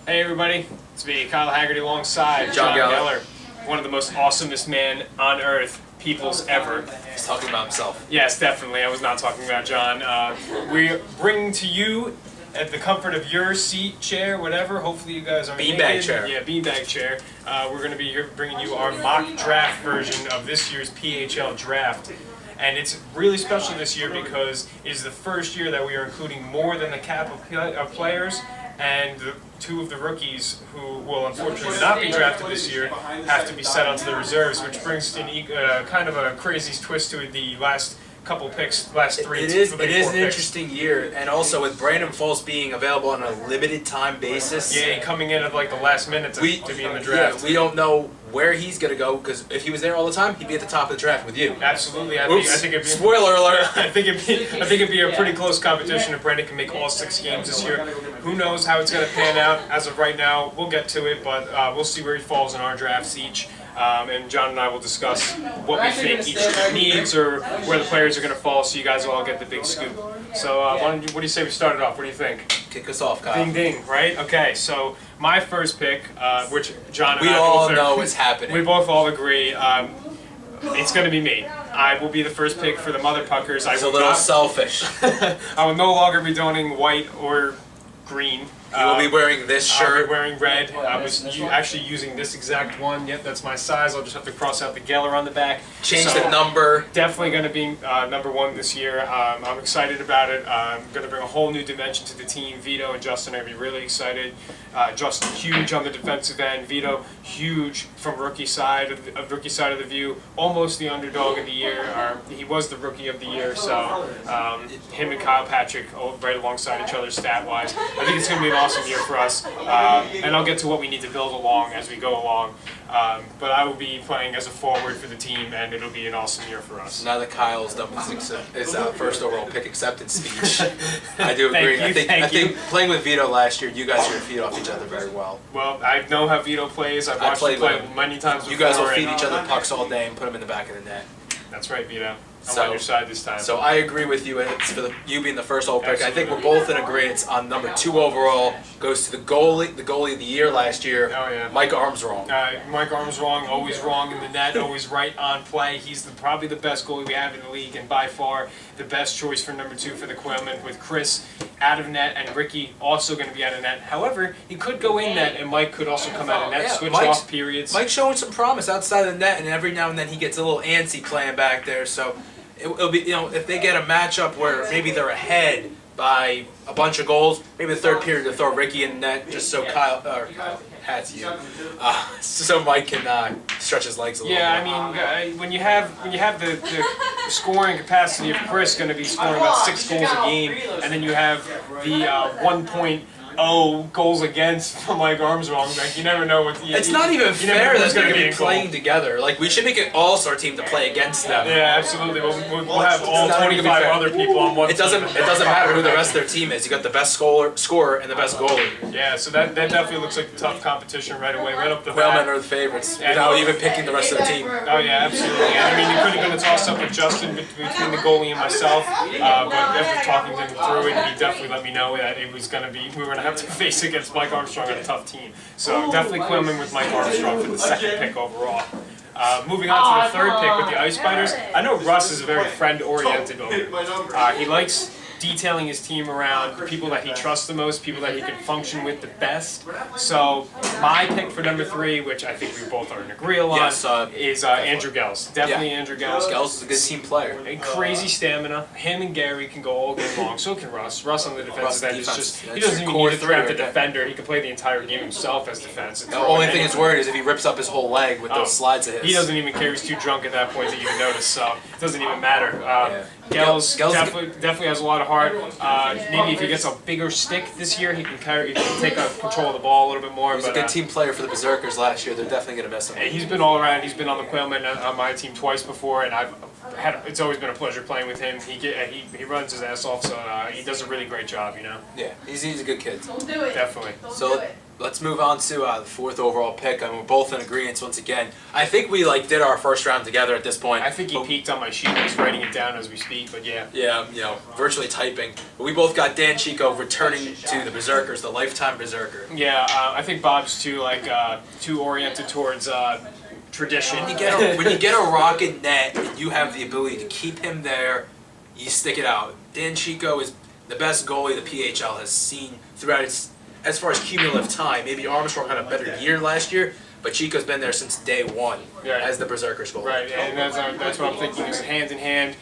Hey everybody, it's me, Kyle Haggerty, alongside Jon Geller. one of the most awesomest men on earth, peoples ever. He's talking about himself. Yes, definitely. I was not talking about John. We bring to you, at the comfort of your seat, chair, whatever. Hopefully you guys are beanbag chair. Yeah, beanbag chair. We're going to be here bringing you our mock draft version of this year's PHL Draft. And it's really special this year because it is the first year that we are including more than the cap of players, and two of the rookies who will unfortunately not be drafted this year have to be set onto the reserves, which brings in kind of a crazy twist to the last couple picks, last three. It is an interesting year, and also with Brandon Folse being available on a limited time basis. Yeah, coming in at like the last minute to be in the draft. Yeah, we don't know where he's going to go, because if he was there all the time, he'd be at the top of the draft with you. Absolutely. I think it'd be, spoiler alert. I think it'd be a pretty close competition if Brandon can make all 6 games this year. Who knows how it's going to pan out? As of right now, we'll get to it, but we'll see where he falls in our drafts each. And John and I will discuss what we think each needs or where the players are going to fall, so you guys will all get the big scoop. So what do you say we start it off? What do you think? Kick us off, Kyle. Ding ding, right? Okay, so my first pick, which John and we I all both know is happening. We both all agree. It's going to be me. I will be the first pick for the Mother Puckers. He's a little selfish. I will no longer be donning white or green. You will be wearing this shirt. I'll be wearing red. I was actually using this exact one. Yep, that's my size. I'll just have to cross out the Geller on the back. Change the number. Definitely going to be #1 this year. I'm excited about it. I'm going to bring a whole new dimension to the team. Vito and Justin are going to be really excited. Justin, huge on the defensive end. Vito, huge from rookie side of the view. Almost the underdog of the year. He was the rookie of the year. So him and Kyle Patrick right alongside each other stat-wise. I think it's going to be an awesome year for us, and I'll get to what we need to build along as we go along. But I will be playing as a forward for the team, and it'll be an awesome year for us. Now that Kyle's done his first overall pick acceptance speech, I do agree. I think playing with Vito last year, you guys are going to feed off each other very well. Well, I know how Vito plays. I've watched him play many times before. You guys will feed each other pucks all day and put them in the back of the net. That's right, Vito. I'm on your side this time. So I agree with you. It's for you being the first overall pick. I think we're both in agreement on #2 overall goes to the goalie of the year last year. Oh yeah, Mike Armstrong. Mike Armstrong, always wrong in the net, always right on play. He's probably the best goalie we have in the league, and by far the best choice for #2 for the Quailmen, with Chris out of net and Ricky also going to be out of net. However, he could go in net, and Mike could also come out of net, switch off periods. Mike's showing some promise outside of the net, and every now and then he gets a little antsy playing back there. So it'll be, if they get a matchup where maybe they're ahead by a bunch of goals, maybe the third period to throw Ricky in net just so Kyle has you, so Mike can stretch his legs a little. Yeah, I mean, when you have the scoring capacity of Chris going to be scoring about 6 goals a game, and then you have the 1.0 goals against from Mike Armstrong, like you never know what. It's not even fair that they're going to be playing together. Like, we should make an all-star team to play against them. Yeah, absolutely. We'll have all 25 other people on one. It doesn't matter who the rest of their team is. You got the best scorer and the best goalie. Yeah, so that definitely looks like a tough competition right away, right up the bat. Quailmen are the favorites, without even picking the rest of the team. Oh yeah, absolutely. And I mean, it could have been a toss-up with Justin between the goalie and myself, but after talking to him through it, he definitely let me know that it was going to be, we were going to have to face against Mike Armstrong on a tough team. So definitely Quailmen with Mike Armstrong for the second pick overall. Moving on to the third pick with the Ice Spiders. I know Russ is a very friend-oriented owner. He likes detailing his team around people that he trusts the most, people that he can function with the best. So my pick for #3, which I think we both are in agreement on, is Andrew Goelz. Definitely Andrew Goelz. Goelz is a good team player. A crazy stamina. Him and Gary can go all game long. So can Russ. Russ on the defensive end is just, he doesn't even need to draft a defender. He can play the entire game himself as defense. The only thing that's worried is if he rips up his whole leg with those slides of his. He doesn't even care. He's too drunk at that point to even notice. So it doesn't even matter. Goelz definitely has a lot of heart. Maybe if he gets a bigger stick this year, he can take control of the ball a little bit more. He was a good team player for the Berserkers last year. They're definitely going to miss him. He's been all around. He's been on the Quailmen on my team twice before, and it's always been a pleasure playing with him. He runs his ass off, so he does a really great job, you know. Yeah, he's a good kid. Don't do it. Definitely. So Let's move on to the 4th overall pick. I mean, we're both in agreement once again. I think we did our first round together at this point. I think he peeked on my sheet. He's writing it down as we speak, but yeah. Yeah, virtually typing. But we both got Dan Chieco returning to the Berserkers, the lifetime Berserker. Yeah, I think Bob's too oriented towards tradition. When you get a rocket net and you have the ability to keep him there, you stick it out. Dan Chieco is the best goalie the PHL has seen throughout its, as far as cumulative time. Maybe Armstrong had a better year last year, but Chieco's been there since day one as the Berserkers goalie. Right, and that's what I'm thinking. Is hand in hand.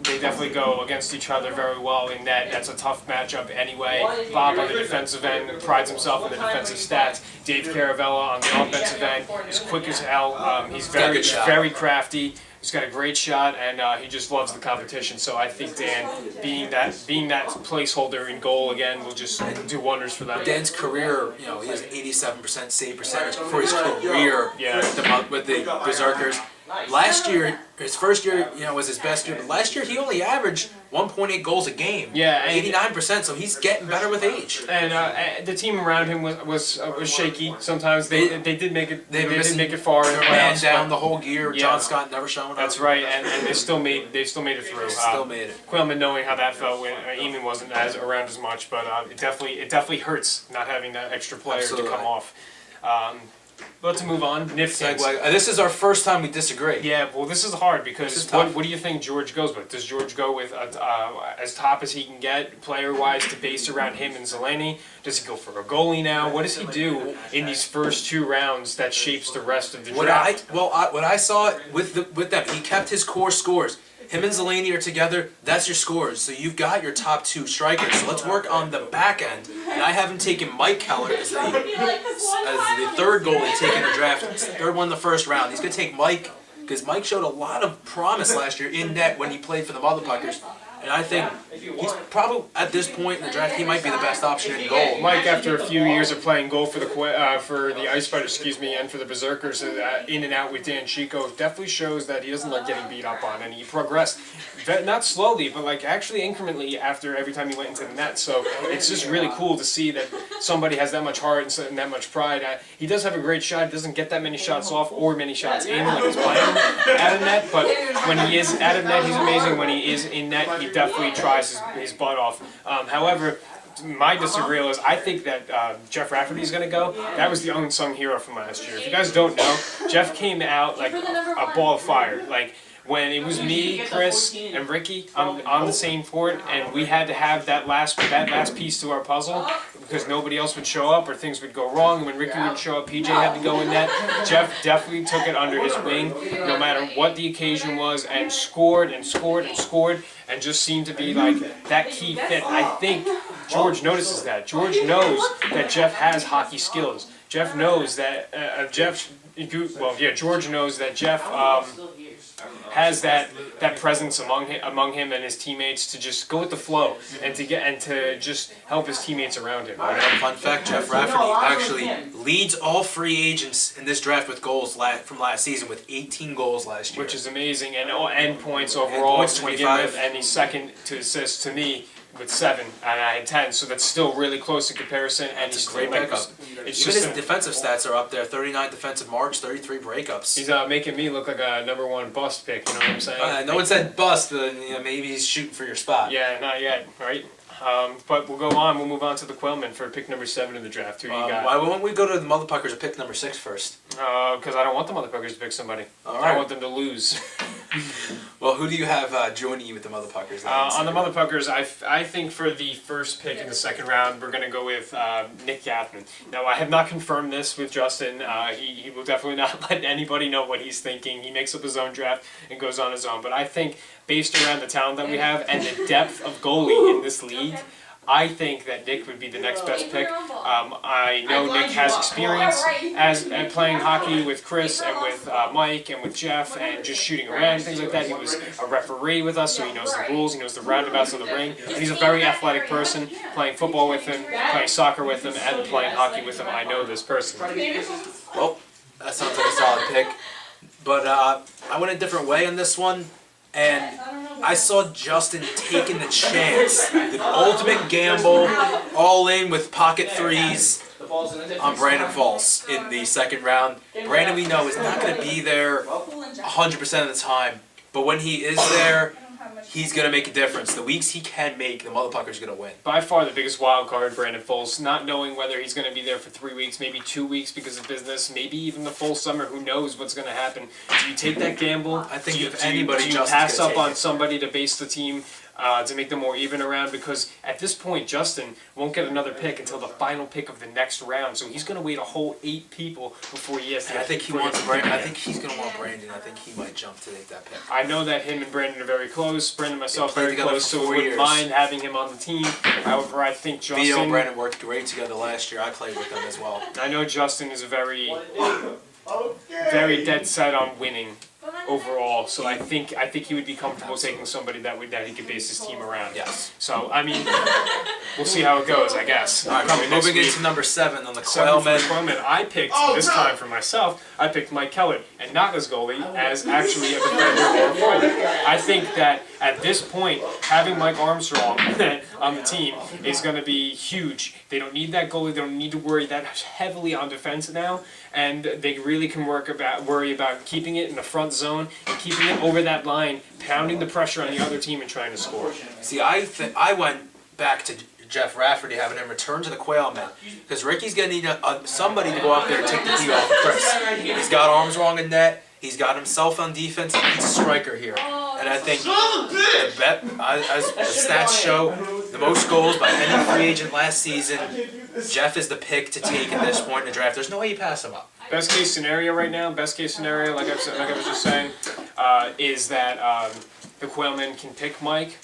They definitely go against each other very well in that. That's a tough matchup anyway. Bob on the defensive end prides himself in the defensive stats. Dave Caravella on the offensive end is quick as hell. He's very crafty. He's got a great shot, and he just loves the competition. So I think Dan, being that placeholder in goal again, will just do wonders for them. Dan's career, he has an 87% save percentage for his career with the Berserkers. Last year, his first year, was his best year. But last year, he only averaged 1.8 goals a game. Yeah, 89%. So he's getting better with age. And the team around him was shaky. Sometimes they did make it. They did make it far. Their man down the whole year. Yeah. John Scott never showing up. That's right, and they still made it through. Still made it. Quailmen knowing how that felt when Eamon wasn't around as much, but it definitely hurts not having that extra player to come off. But to move on, Nifkings. This is our first time we disagree. Yeah, well, this is hard because what do you think George goes with? Does George go with as top as he can get, player-wise, to base around him and Zeleny? Does he go for a goalie now? What does he do in these first 2 rounds that shapes the rest of the draft? What I saw with them, he kept his core scores. Him and Zeleny are together, that's your scores. So you've got your top 2 strikers. So let's work on the back end. And I haven't taken Mike Kellert as the 3rd goalie taking the draft. It's the 3rd one in the first round. He's going to take Mike, because Mike showed a lot of promise last year in net when he played for the Motherfuckers. And I think he's probably, at this point in the draft, he might be the best option in goal. Mike, after a few years of playing goal for the Ice Fighters, and for the Berserkers, in and out with Dan Chieco, definitely shows that he doesn't like getting beat up on, and he progressed, not slowly, but actually incrementally after every time he went into the net. So it's just really cool to see that somebody has that much heart and that much pride. He does have a great shot. He doesn't get that many shots off or many shots in when he's playing out of net, but when he is out of net, he's amazing. When he is in net, he definitely tries his butt off. However, my disagreeal is I think that Jeff Rafferty is going to go. That was the unsung hero from last year. If you guys don't know, Jeff came out like a ball of fire. When it was me, Chris, and Ricky on the same court, and we had to have that last piece to our puzzle because nobody else would show up or things would go wrong. When Ricky would show up, PJ had to go in net. Jeff definitely took it under his wing, no matter what the occasion was, and scored and scored and scored, and just seemed to be that key fit. I think George notices that. George knows that Jeff has hockey skills. Jeff knows that George knows that Jeff has that presence among him and his teammates to just go with the flow and to just help his teammates around him. Fun fact: Jeff Rafferty actually leads all free agents in this draft with goals from last season, with 18 goals last year, which is amazing, and points overall to begin with, and he's second to assists to me with 7, and I had 10, so that's still really close in comparison. And he's a great pickup. Even his defensive stats are up there: 39 defensive marks, 33 breakups. He's making me look like a #1 bust pick. You know what I'm saying? No one said bust, but maybe he's shooting for your spot. Yeah, not yet, right? But we'll go on. We'll move on to the Quailmen for pick number 7 in the draft. Who you got? Why won't we go to the Motherfuckers at pick number 6 first? Because I don't want the Motherfuckers to pick somebody. All right. I want them to lose. Well, who do you have joining you with the Motherfuckers? On the Motherfuckers, I think for the first pick in the 2nd round, we're going to go with Nick Gathman. Now, I have not confirmed this with Justin. He will definitely not let anybody know what he's thinking. He makes up his own draft and goes on his own. But I think based around the talent that we have and the depth of goalie in this league, I think that Nick would be the next best pick. I know Nick has experience at playing hockey with Chris and with Mike and with Jeff and just shooting around, things like that. He was a referee with us, so he knows the rules, he knows the roundabouts of the ring. And he's a very athletic person, playing football with him, playing soccer with him, and playing hockey with him. I know this person. Well, that sounds like a solid pick. But I went a different way on this one. And I saw Justin taking the chance, the ultimate gamble, all in with pocket threes, on Brandon Folse in the second round. Brandon, we know, is not going to be there 100% of the time, but when he is there, he's going to make a difference. The weeks he can make, the motherfucker's going to win. By far the biggest wild card, Brandon Folse, not knowing whether he's going to be there for 3 weeks, maybe 2 weeks because of business, maybe even the full summer. Who knows what's going to happen? Do you take that gamble? I think if do you Justin's pass gonna up take on it. somebody to base the team to make them more even around? Because at this point, Justin won't get another pick until the final pick of the next round. So he's going to wait a whole 8 people before he has to. And I think he wants Brandon. I think he's going to want Brandon. I think he might jump to take that pick. I know that him and Brandon are very close. Brandon and myself They played very together close, for so we 4 wouldn't years. mind having him on the team. However, I think Vito and Justin. Brandon worked great together last year. I played with them as well. I know Justin is a very dead set on winning overall. So I think he would be comfortable taking somebody that he could base his team around. Yes. So I mean, we'll see how it goes. I guess. All right, Coming next moving week. into number 7 on the Seven for Quailmen. Quailmen. I picked this time for myself. I picked Mike Kellert and not as goalie as actually a defender or a forward. I think that at this point, having Mike Armstrong on the team is going to be huge. They don't need that goalie. They don't need to worry that heavily on defense now, and they really can worry about keeping it in the front zone and keeping it over that line, pounding the pressure on the other team and trying to score. See, I went back to Jeff Rafferty, having him return to the Quailmen, because Ricky's going to need somebody to go out there and take the heat off of Chris. He's got Armstrong in net. He's got himself on defense. He needs a striker here. And I think the bet, as the stats show, the most goals by any free agent last season, Jeff is the pick to take at this point in the draft. There's no way you pass him up. Best case scenario right now, like I was just saying, is that the Quailmen can pick Mike,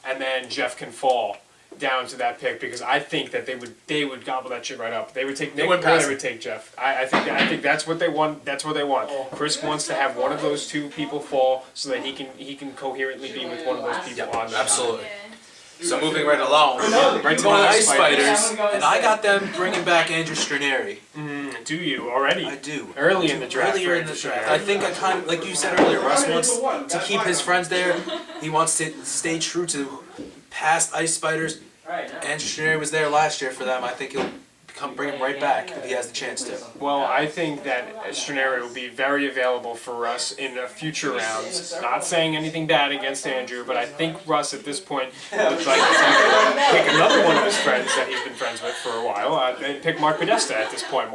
and then Jeff can fall down to that pick, because I think that they would gobble that shit right up. They would take Nick, or they would take Jeff. I think that's what they want. That's what they want. Chris wants to have one of those two people fall so that he can coherently be with one of those people on that. Absolutely. So moving right along, Right to going the Ice Spiders. Spiders, and I got them bringing back Andrew Stranieri. Do you already? I do. Early in the draft. Earlier in the draft. I think I kind of, like you said earlier, Russ wants to keep his friends there. He wants to stay true to past Ice Spiders. Andrew Stranieri was there last year for them. I think he'll bring him right back if he has the chance to. Well, I think that Stranieri will be very available for us in future rounds. Not saying anything bad against Andrew, but I think Russ at this point would like to pick another one of his friends that he's been friends with for a while, and pick Mark Podesta at this point.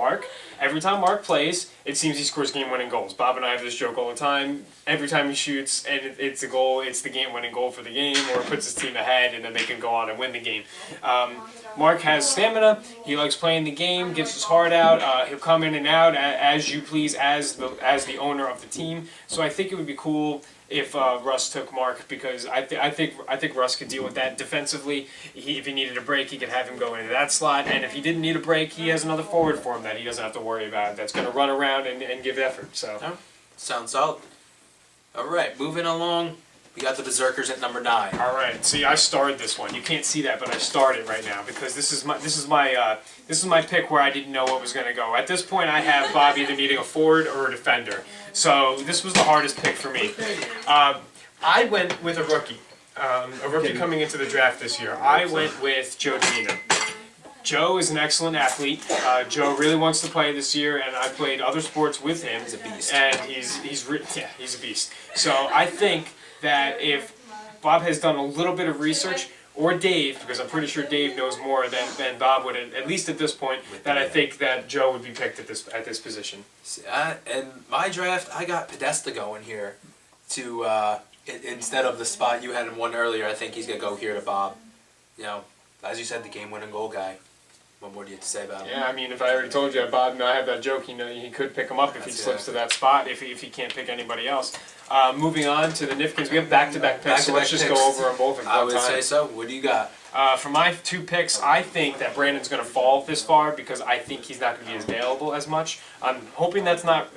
Every time Mark plays, it seems he scores game-winning goals. Bob and I have this joke all the time. Every time he shoots and it's a goal, it's the game-winning goal for the game, or it puts his team ahead, and then they can go on and win the game. Mark has stamina. He likes playing the game, gets his heart out. He'll come in and out as you please as the owner of the team. So I think it would be cool if Russ took Mark, because I think Russ could deal with that defensively. If he needed a break, he could have him go into that slot, and if he didn't need a break, he has another forward for him that he doesn't have to worry about, that's going to run around and give effort. So Sounds solid. All right, moving along. We got the Berserkers at number 9. all right, see, I started this one. You can't see that, but I started right now because this is my pick where I didn't know what was going to go. At this point, I have Bob either needing a forward or a defender. So this was the hardest pick for me. I went with a rookie coming into the draft this year. I went with Joe Dimino. Joe is an excellent athlete. Joe really wants to play this year, and I played other sports with him. He's a beast. And he's a beast. So I think that if Bob has done a little bit of research, or Dave, because I'm pretty sure Dave knows more than Bob would, at least at this point, that I think that Joe would be picked at this position. In my draft, I got Podesta going here to instead of the spot you had him one earlier. I think he's gonna go here to Bob. You know, as you said, the game-winning goal guy. What more do you have to say about him? Yeah, I mean, if I already told you, Bob, I have that joke. He could pick him up if he slips to that spot. If he can't pick anybody else. Moving on to the Nifkings, we have back-to-back picks, so let's just go over them both at one time. I would say so. What do you got? For my 2 picks, I think that Brandon's going to fall this far because I think he's not going to be as available as much. I'm hoping that's not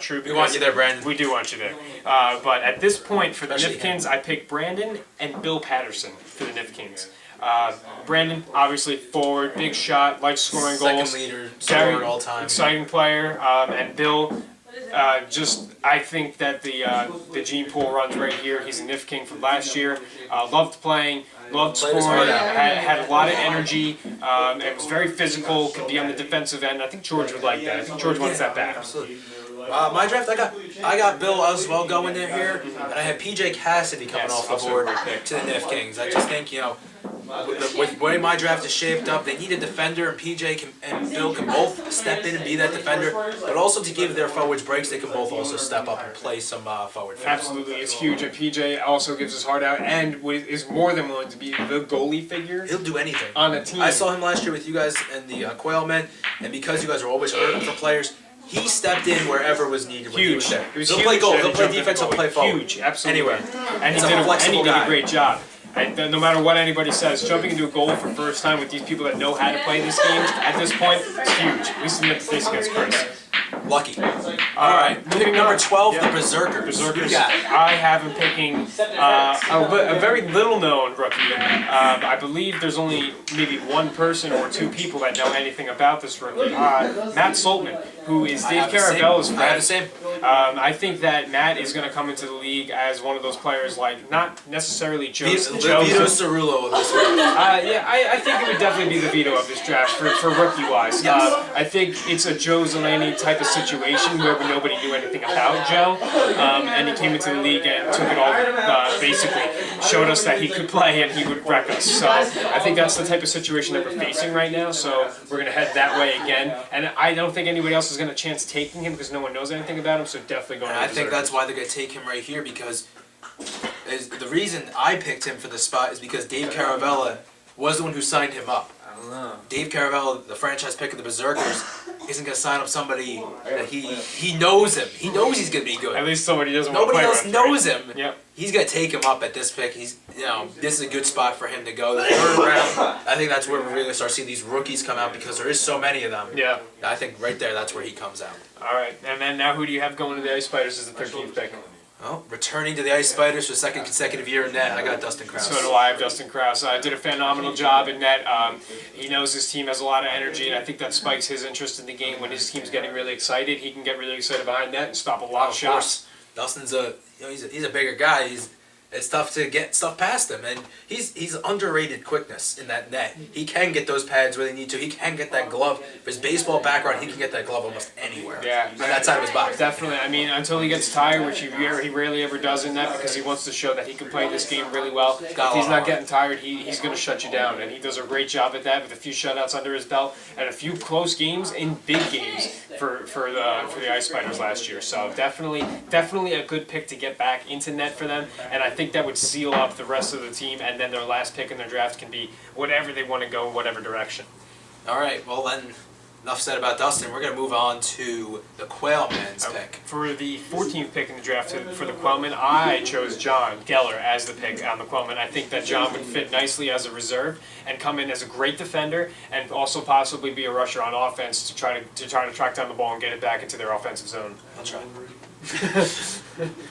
true. We want you there, Brandon. We do want you there. But at this point, for the Especially Nifkings, I picked Brandon and Bill Patterson for the Nifkings. Brandon, obviously forward, big shot, likes scoring goals. Second leader, Very scorer all time. exciting player. And Bill, I think that the gene pool runs right here. He's a Nifking from last year. Loved playing. Loved Played his scoring, heart out. had a lot of energy, and was very physical, could be on the defensive end. I think George would like that. I think George wants that back. Absolutely. My draft, I got Bill as well going in here, and I had PJ Cassidy coming off the board to the Nifkings. I just think, with the way my draft is shaped up, they need a defender, and PJ and Bill can both step in and be that defender, but also to give their forwards breaks, they can both also step up and play some forward. Absolutely, it's huge. And PJ also gives his heart out and is more than willing to be the goalie figure. He'll do anything on a team. I saw him last year with you guys and the Quailmen, and because you guys are always hurting for players, he stepped in wherever was needed when he was there. He'll play goal, he'll play defense, he'll play forward. Huge, absolutely. Anywhere. And he did a great job. And no matter what anybody says, jumping into a goal for the first time with these people that know how to play this game at this point is huge. At least in the face against Krause. Lucky. Alright, pick number 12, the Berserkers. Berserkers. I have him picking a very little known rookie. I believe there's only maybe one person or two people that know anything about this rookie. Matt Soltman, who is Dave Carabella's friend. I think that Matt is going to come into the league as one of those players, like, not necessarily Vito Cerullo of this draft. I think it would definitely be the Vito of this draft for rookie-wise. Yes. I think it's a Joe Zelani type of situation where nobody knew anything about Joe, and he came into the league and took it all, basically showed us that he could play and he would wreck us. So I think that's the type of situation that we're facing right now, so we're going to head that way again. And I don't think anybody else is going to chance taking him because no one knows anything about him, so definitely going to I think that's why they're going to take him right here, because the reason I picked him for the spot is because Dave Carabella was the one who signed him up. Dave Caravella, the franchise pick of the Berserkers, isn't going to sign up somebody that he knows him. He knows he's going to be good. At least somebody doesn't want to Nobody play else knows him. Yep. He's going to take him up at this pick. This is a good spot for him to go. The third round, I think that's where we're really going to start seeing these rookies come out because there is so many of them. Yeah. I think right there, that's where he comes out. All right, and then now who do you have going to the Ice Spiders as the 13th pick? Well, returning to the Ice Spiders for the second consecutive year in net, I got Dustin Krause. So do I have Dustin Krause. Did a phenomenal job in net. He knows his team has a lot of energy, and I think that spikes his interest in the game. When his team's getting really excited, he can get really excited behind net and stop a lot of shots. Dustin's he's a bigger guy. It's tough to get stuff past him, and he's underrated quickness in that net. He can get those pads where they need to. He can get that glove. For his baseball background, he can get that glove almost anywhere. Yeah, on that side of his body. Definitely. I mean, until he gets tired, which he rarely ever does in that, because he wants to show that he can play this game really well. If he's not getting tired, he's going to shut you down, and he does a great job at that with a few shutouts under his belt and a few close games in big games for the Ice Spiders last year. So definitely a good pick to get back into net for them, and I think that would seal up the rest of the team, and then their last pick in their draft can be whatever they want to go in whatever direction. All right, well then, enough said about Dustin. We're going to move on to the Quailmen's pick. For the 14th pick in the draft for the Quailmen, I chose Jon Geller as the pick on the Quailmen. I think that Jon would fit nicely as a reserve and come in as a great defender and also possibly be a rusher on offense to try to track down the ball and get it back into their offensive zone. I'll try.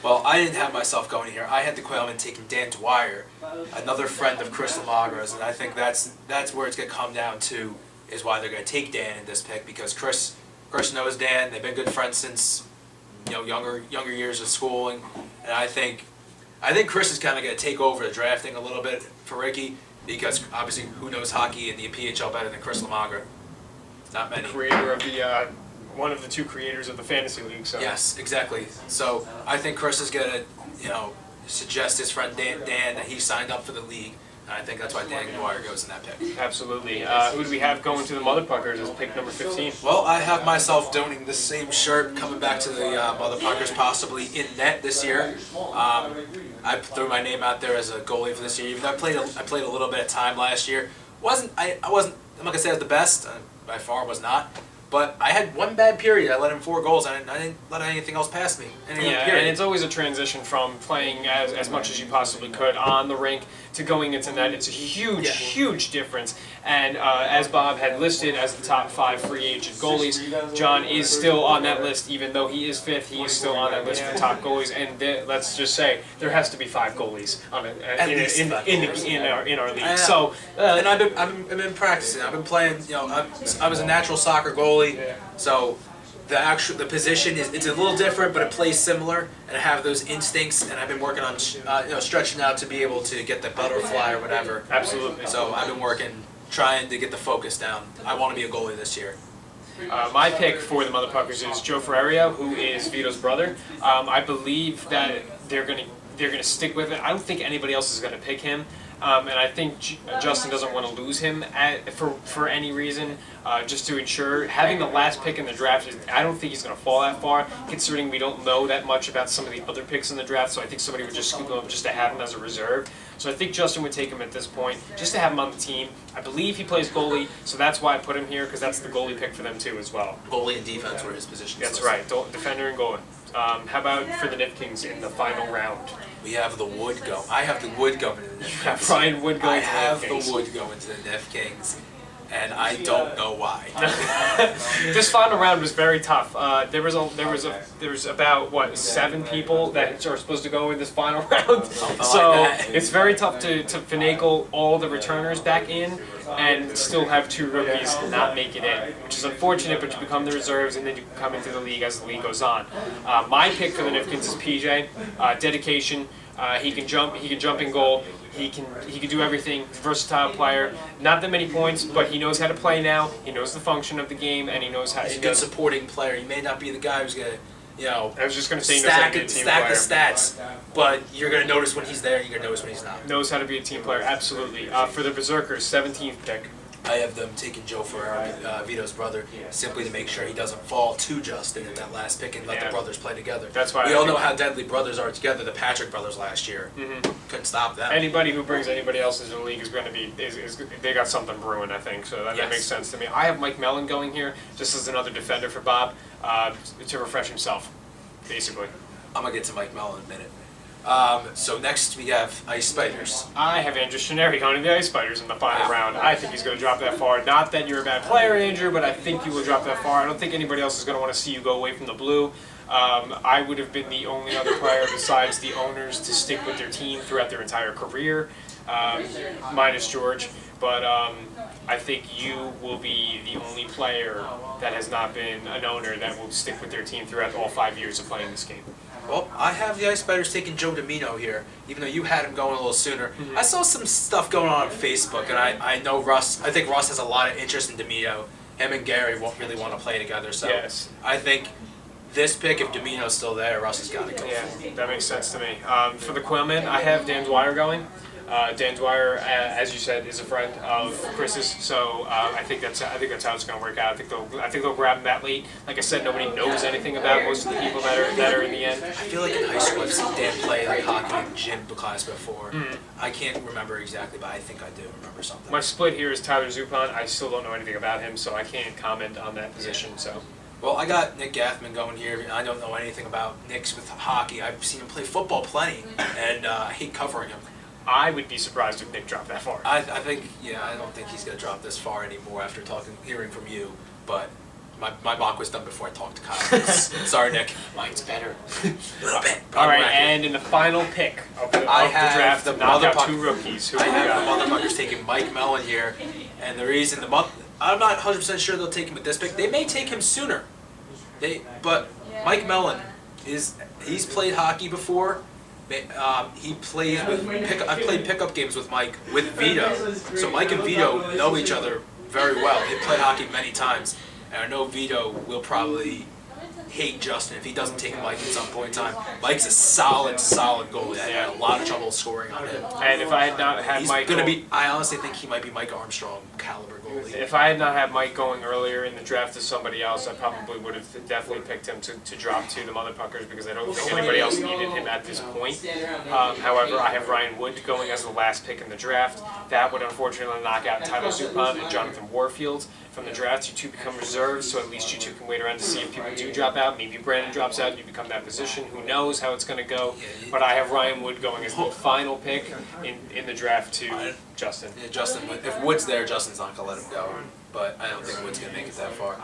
Well, I didn't have myself going here. I had the Quailmen taking Dan Dwyer, another friend of Chris Lamagra's, and I think that's where it's going to come down to, is why they're going to take Dan in this pick, because Chris knows Dan. They've been good friends since younger years of schooling, and I think Chris is kind of going to take over the drafting a little bit for Ricky, because obviously who knows hockey in the PHL better than Chris Lamagra? Not many. Creator of the one of the two creators of the fantasy league. So yes, exactly. So I think Chris is going to suggest his friend Dan that he signed up for the league. And I think that's why Dan Dwyer goes in that pick. Absolutely. Who do we have going to the Motherpuckers as pick number 15? Well, I have myself donating the same shirt, coming back to the Motherpuckers, possibly in net this year. I threw my name out there as a goalie for this year. Even though I played a little bit of time last year. I'm not gonna say I was the best. By far was not. But I had one bad period. I let in 4 goals. I didn't let anything else pass me. Yeah, and it's always a transition from playing as much as you possibly could on the rink to going into net. It's a huge difference. And as Bob had listed as the top 5 free agent goalies, Jon is still on that list. Even though he is 5th, he is still on that list for top goalies. And let's just say there has to be 5 goalies on in our league. So and I've been practicing. I've been playing. I was a natural soccer goalie, so the position it's a little different, but it plays similar, and I have those instincts, and I've been working on stretching out to be able to get the butterfly or whatever. Absolutely. So I've been trying to get the focus down. I want to be a goalie this year. My pick for the Motherfuckers is Joe Ferreira, who is Vito's brother. I believe that they're gonna stick with it. I don't think anybody else is gonna pick him. And I think Justin doesn't want to lose him for any reason, just to ensure having the last pick in the draft. I don't think he's going to fall that far, considering we don't know that much about some of the other picks in the draft. So I think somebody would just scoop him up just to have him as a reserve. So I think Justin would take him at this point, just to have him on the team. I believe he plays goalie, so that's why I put him here, because that's the goalie pick for them too as well. Goalie and defense were his positions. That's right, defender and goalie. How about for the Nifkings in the final round? We have the Wood go. I have the Wood going to the Nifkings. Brian Wood going I to the have Nifkings. the Wood going to the Nifkings, and I don't know why. This final round was very tough. There was about 7 people that are supposed to go in this final round. So it's very tough to finagle all the returners back in and still have 2 rookies not make it in, which is unfortunate. But you become the reserves and then you come into the league as the league goes on. My pick for the Nifkings is PJ. Dedication. He can jump in goal. He can do everything. Versatile player. Not that many points, but he knows how to play now. He knows the function of the game, and he knows how. He's a good supporting player. He may not be the guy who's gonna, I was just gonna say stack the stats, but you're gonna notice when he's there. And you're gonna notice when he's not. Knows how to be a team player. Absolutely. For the Berserkers, 17th pick. I have them taking Joe Ferreira, Vito's brother, simply to make sure he doesn't fall to Justin at that last pick and let the brothers play together. That's why we all know how deadly brothers are together. The Patrick brothers last year couldn't stop them. Anybody who brings anybody else into the league is going to be they got something brewing, I think. So that makes sense to me. I have Mike Melon going here just as another defender for Bob to refresh himself, basically. I'm gonna get to Mike Melon in a minute. So next we have Ice Spiders. I have Andrew Stranieri going to the Ice Spiders in the final round. I think he's going to drop that far. Not that you're a bad player, Andrew, but I think you will drop that far. I don't think anybody else is going to want to see you go away from the blue. I would have been the only other player besides the owners to stick with their team throughout their entire career, minus George. But I think you will be the only player that has not been an owner that will stick with their team throughout all 5 years of playing this game. Well, I have the Ice Spiders taking Joe Dimino here, even though you had him going a little sooner. I saw some stuff going on Facebook, and I know I think Russ has a lot of interest in Dimino. Him and Gary won't really want to play together, so I think this pick, if Dimino's still there, Russ has got to go. Yeah, that makes sense to me. For the Quailmen, I have Dan Dwyer going. Dan Dwyer, as you said, is a friend of Chris's, so I think that's how it's going to work out. I think they'll grab him that late. Like I said, nobody knows anything about most of the people that are in the end. I feel like in high school I've seen Dan play like hockey in gym class before. I can't remember exactly, but I think I do remember something. My split here is Tyler Zupan. I still don't know anything about him, so I can't comment on that position. So. Well, I got Nick Gathman going here. I don't know anything about Nick's with hockey. I've seen him play football plenty, and I hate covering him. I would be surprised if Nick dropped that far. I think, I don't think he's going to drop this far anymore after hearing from you. But my mock was done before I talked to Kyle. Sorry, Nick. Mine's better. A little bit. All right, and in the final pick of the draft, the knock out 2 rookies. I have the Motherfuckers taking Mike Melon here, and the reason I'm not 100% sure they'll take him with this pick. They may take him sooner. But Mike Melon he's played hockey before. He played I played pickup games with Mike with Vito, so Mike and Vito know each other very well. They played hockey many times, and I know Vito will probably hate Justin if he doesn't take Mike at some point in time. Mike's a solid goalie. I had a lot of trouble scoring on him. And if I had not had Mike, I honestly think he might be Mike Armstrong caliber goalie. If I had not had Mike going earlier in the draft to somebody else, I probably would have definitely picked him to drop to the Motherfuckers because I don't think anybody else needed him at this point. However, I have Ryan Wood going as the last pick in the draft. That would unfortunately knock out Tyler Zupan and Jonathan Warfield from the draft. You 2 become reserves, so at least you 2 can wait around to see if people do drop out. Maybe Brandon drops out and you become that position. Who knows how it's going to go. But I have Ryan Wood going as the final pick in the draft to Justin. Yeah, Justin. If Wood's there, Justin's not going to let him go. But I don't think Wood's going to make it that far.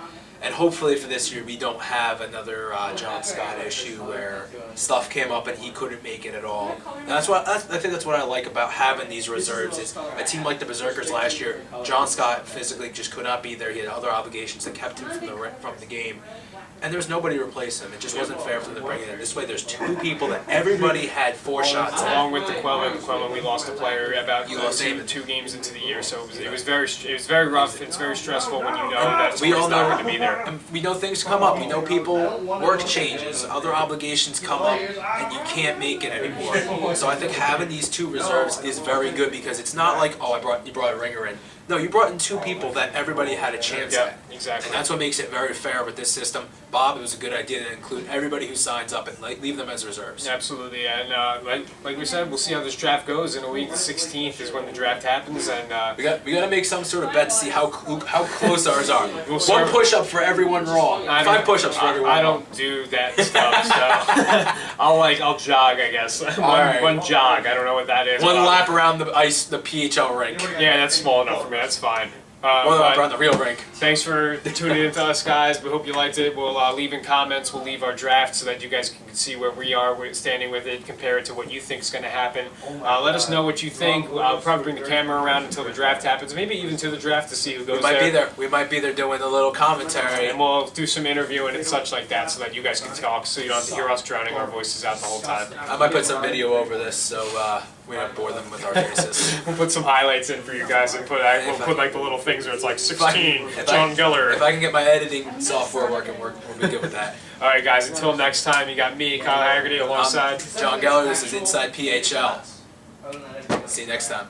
And hopefully for this year we don't have another John Scott issue where stuff came up and he couldn't make it at all. And I think that's what I like about having these reserves. Is a team like the Berserkers last year, John Scott physically just could not be there. He had other obligations that kept him from the game. And there was nobody to replace him. It just wasn't fair for them to bring it in. This way, there's 2 people that everybody had 4 shots at. Along with the Quailmen, we lost a player about the same 2 games into the year, so it was very rough. It's very stressful when you know that someone's not going to be there. We know things come up. We know people work changes, other obligations come up, and you can't make it anymore. So I think having these 2 reserves is very good because it's not like, oh, you brought a ringer in. No, you brought in 2 people that everybody had a chance at. Exactly. And that's what makes it very fair with this system. Bob, it was a good idea to include everybody who signs up and leave them as reserves. Absolutely, and like we said, we'll see how this draft goes. In a week, the 16th is when the draft happens, and we got to make some sort of bet to see how close ours are. We'll 1 push-up for everyone wrong. 5 push-ups for everyone wrong. I don't do that stuff, so I'll jog, I guess. One jog. I don't know what that is. 1 lap around the PHL rink. Yeah, that's small enough for me. That's fine. 1 lap around the real rink. Thanks for tuning in to us, guys. We hope you liked it. We'll leave in comments. We'll leave our draft so that you guys can see where we are standing with it, compare it to what you think is going to happen. Let us know what you think. I'll probably bring the camera around until the draft happens, maybe even to the draft to see who goes there. We might be there doing a little commentary. And we'll do some interviewing and such like that so that you guys can talk so you don't have to hear us drowning our voices out the whole time. I might put some video over this so we don't bore them with our faces. We'll put some highlights in for you guys and we'll put like the little things where it's like 16, Jon Geller. If I can get my editing software working, we'll be good with that. All right, guys. Until next time, you got me, Kyle Haggerty, alongside Jon Geller. This is Inside PHL. See you next time.